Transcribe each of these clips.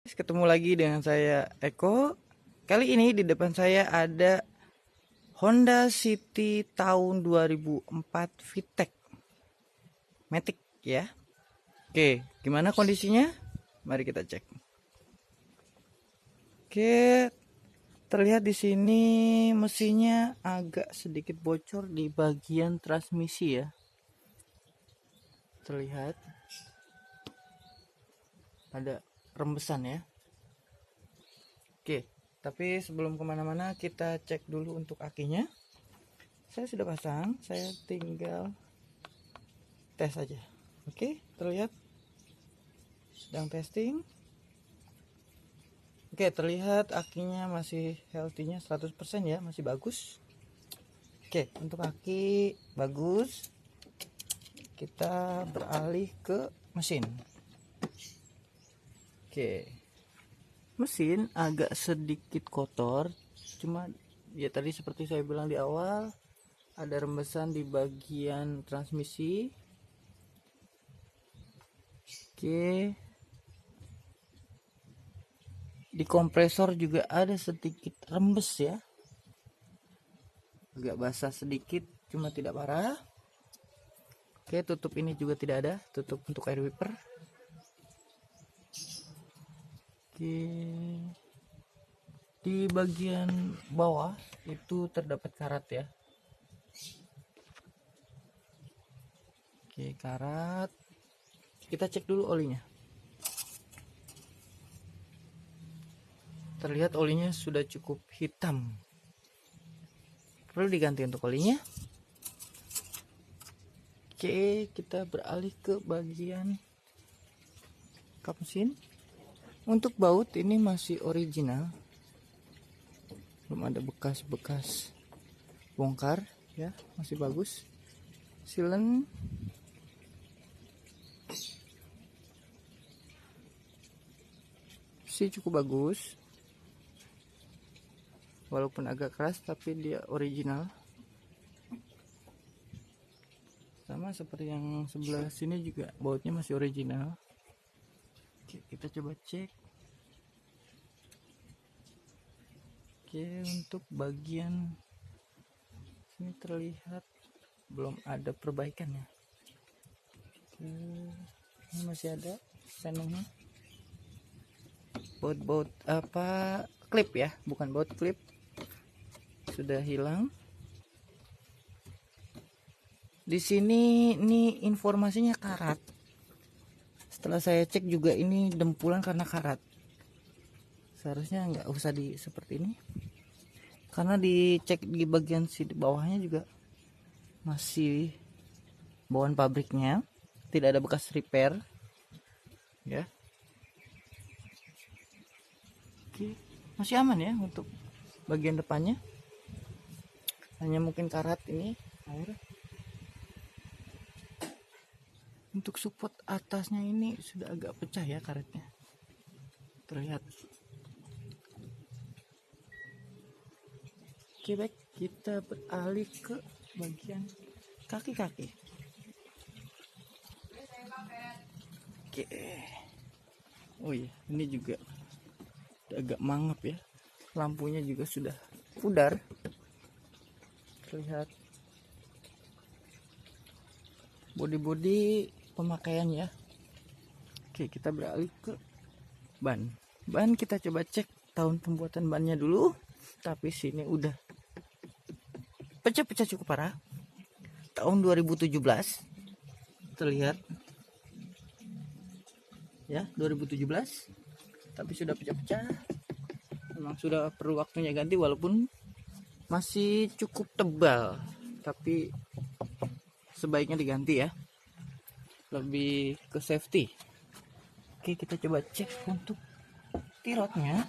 Ketemu lagi dengan saya Eko. Kali ini di depan saya ada Honda City tahun 2004 VTEC Matic ya. Oke, gimana kondisinya? Mari kita cek. Oke, terlihat di sini mesinnya agak sedikit bocor di bagian transmisi ya. Terlihat ada rembesan ya. Oke, tapi sebelum kemana-mana kita cek dulu untuk akinya. Saya sudah pasang, saya tinggal tes aja. Oke, terlihat sedang testing. Oke, terlihat akinya masih healthy-nya 100% ya, masih bagus. Oke, untuk aki bagus. Kita beralih ke mesin. Oke. Mesin agak sedikit kotor, cuma ya tadi seperti saya bilang di awal, ada rembesan di bagian transmisi. Oke. Di kompresor juga ada sedikit rembes ya. Agak basah sedikit, cuma tidak parah. Oke, tutup ini juga tidak ada, tutup untuk air wiper. Oke. Di bagian bawah itu terdapat karat ya. Oke, karat. Kita cek dulu olinya. Terlihat olinya sudah cukup hitam. Perlu diganti untuk olinya. Oke, kita beralih ke bagian kap mesin. Untuk baut ini masih original. Belum ada bekas-bekas bongkar ya, masih bagus. Silen sih cukup bagus. Walaupun agak keras tapi dia original. Sama seperti yang sebelah sini juga bautnya masih original. Oke, kita coba cek. Oke, untuk bagian sini terlihat belum ada perbaikan ya. Oke, ini masih ada senongnya. Baut apa klip ya, bukan baut klip, sudah hilang. Di sini ini informasinya karat. Setelah saya cek juga ini dempulan karena karat. Seharusnya nggak usah di seperti ini. Karena dicek di bagian sini bawahnya juga masih bawaan pabriknya, tidak ada bekas repair. Ya. Oke, masih aman ya untuk bagian depannya. Hanya mungkin karat ini air. Untuk support atasnya ini sudah agak pecah ya karetnya. Terlihat. Oke, baik, kita beralih ke bagian kaki-kaki. Oke. Oh iya, ini juga agak mangap ya. Lampunya juga sudah pudar. Terlihat bodi-bodi pemakaian ya. Oke, kita beralih ke ban. Ban kita coba cek tahun pembuatan bannya dulu. Tapi sini udah pecah-pecah cukup parah. Tahun 2017 terlihat ya, 2017, tapi sudah pecah-pecah. Memang sudah perlu waktunya ganti, walaupun masih cukup tebal, tapi sebaiknya diganti ya, lebih ke safety. Oke, kita coba cek untuk tirotnya.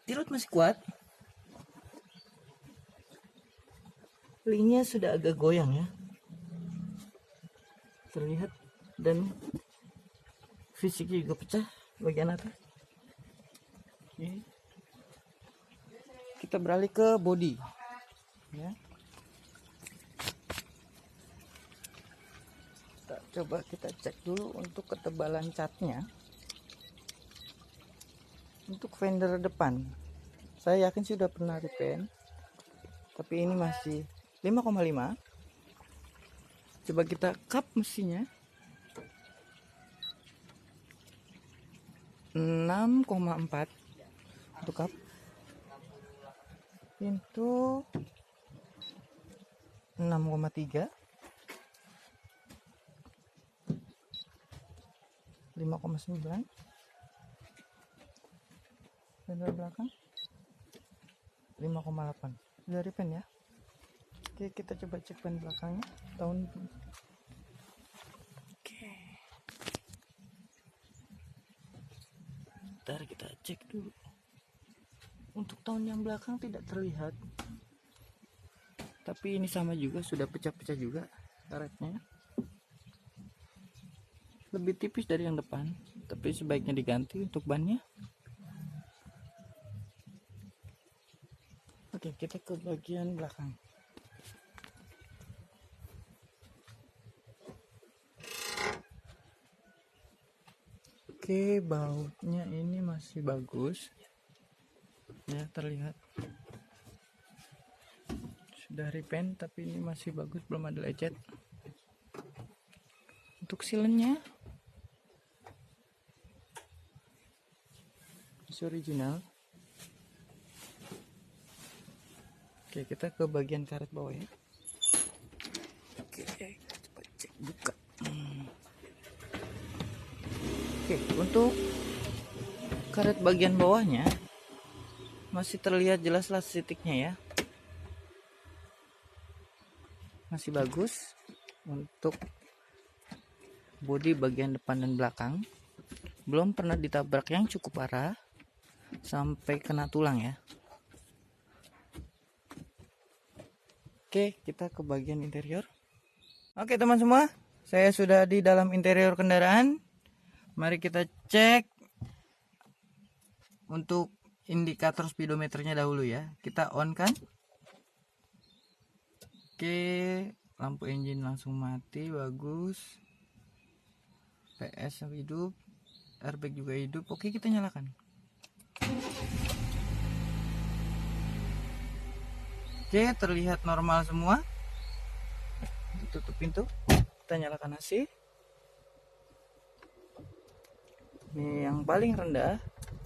Tirot masih kuat, linknya sudah agak goyang ya, terlihat, dan fisiknya juga pecah bagian atas. Oke. Kita beralih ke body ya. Coba kita cek dulu untuk ketebalan catnya. Untuk fender depan, saya yakin sudah pernah repaint, tapi ini masih 5,5. Coba kita kap mesinnya. 6,4 untuk kap. Pintu 6,3. 5,9. Fender belakang 5,8. Sudah repaint ya. Oke, kita coba cek ban belakangnya. Tahun Bentar, kita cek dulu. Untuk tahun yang belakang tidak terlihat, tapi ini sama juga, sudah pecah-pecah juga karetnya. Lebih tipis dari yang depan, tapi sebaiknya diganti untuk bannya. Oke, kita ke bagian belakang. Oke, bautnya ini masih bagus ya, terlihat sudah repaint, tapi ini masih bagus, belum ada lecet. Untuk silennya masih original. Oke, kita ke bagian karet bawah ya. Oke, coba cek buka. Oke, untuk karet bagian bawahnya masih terlihat jelaslah titiknya ya, masih bagus. Untuk bodi bagian depan dan belakang belum pernah ditabrak yang cukup parah sampai kena tulang ya. Oke, kita ke bagian interior. Oke teman semua, saya sudah di dalam interior kendaraan. Mari kita cek untuk indikator speedometernya dahulu ya. Kita on kan. Oke, lampu engine langsung mati, bagus. PS hidup, airbag juga hidup. Oke, kita nyalakan. Oke, terlihat normal semua. Tutup pintu, kita nyalakan AC. Ini yang paling rendah,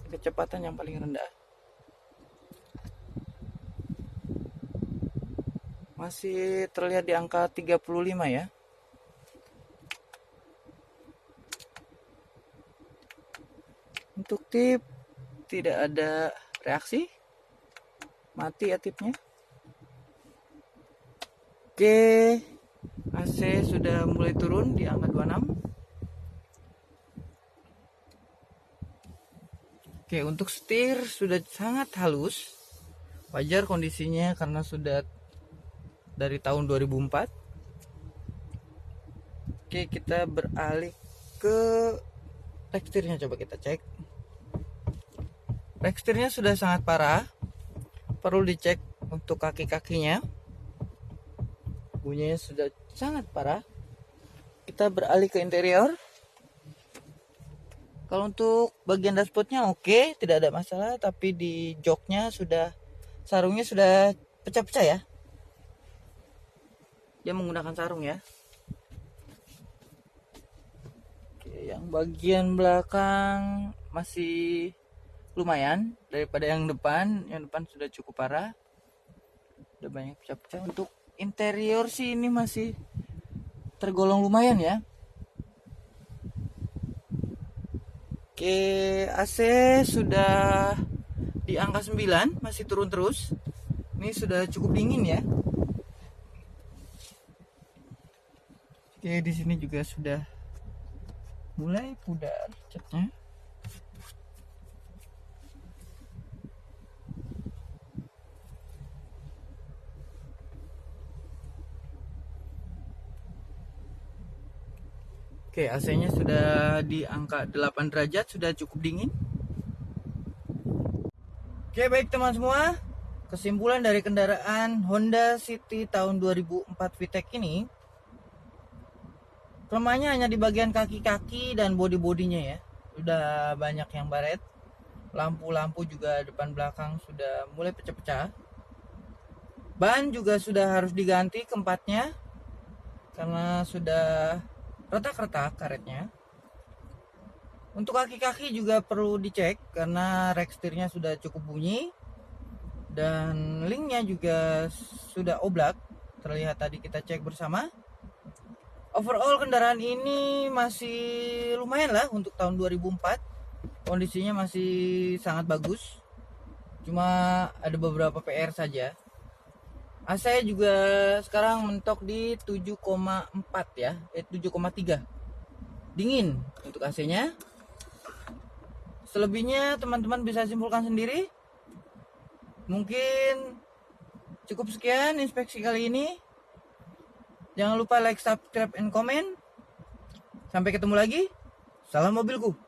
kecepatan yang paling rendah. Masih terlihat di angka 35 ya. Untuk tip tidak ada reaksi, mati ya tipnya. Oke, AC sudah mulai turun di angka 26. Oke, untuk setir sudah sangat halus. Wajar kondisinya karena sudah dari tahun 2004. Oke, kita beralih ke teksturnya, coba kita cek. Teksturnya sudah sangat parah. Perlu dicek untuk kaki-kakinya. Bunyinya sudah sangat parah. Kita beralih ke interior. Kalau untuk bagian dashboardnya oke, tidak ada masalah, tapi di joknya sudah, sarungnya sudah pecah-pecah ya. Dia menggunakan sarung ya. Oke, yang bagian belakang masih lumayan daripada yang depan. Yang depan sudah cukup parah, udah banyak pecah-pecah. Untuk interior sih ini masih tergolong lumayan ya. Oke, AC sudah di angka 9, masih turun terus. Ini sudah cukup dingin ya. Oke, di sini juga sudah mulai pudar catnya. Oke, AC-nya sudah di angka 8 derajat, sudah cukup dingin. Oke, baik teman semua, kesimpulan dari kendaraan Honda City tahun 2004 VTEC ini, kelemahannya hanya di bagian kaki-kaki dan bodi-bodinya ya. Sudah banyak yang baret. lampu-lampu juga depan belakang sudah mulai pecah-pecah. Ban juga sudah harus diganti keempatnya karena sudah retak-retak karetnya. Untuk kaki-kaki juga perlu dicek karena rek setirnya sudah cukup bunyi dan linknya juga sudah oblak, terlihat tadi kita cek bersama. Overall kendaraan ini masih lumayan lah untuk tahun 2004, kondisinya masih sangat bagus, cuma ada beberapa PR saja. AC juga sekarang mentok di 7,4 ya, 7,3 dingin untuk AC-nya. Selebihnya teman-teman bisa simpulkan sendiri. Mungkin cukup sekian inspeksi kali ini. Jangan lupa like, subscribe, and comment. Sampai ketemu lagi. Salam mobilku.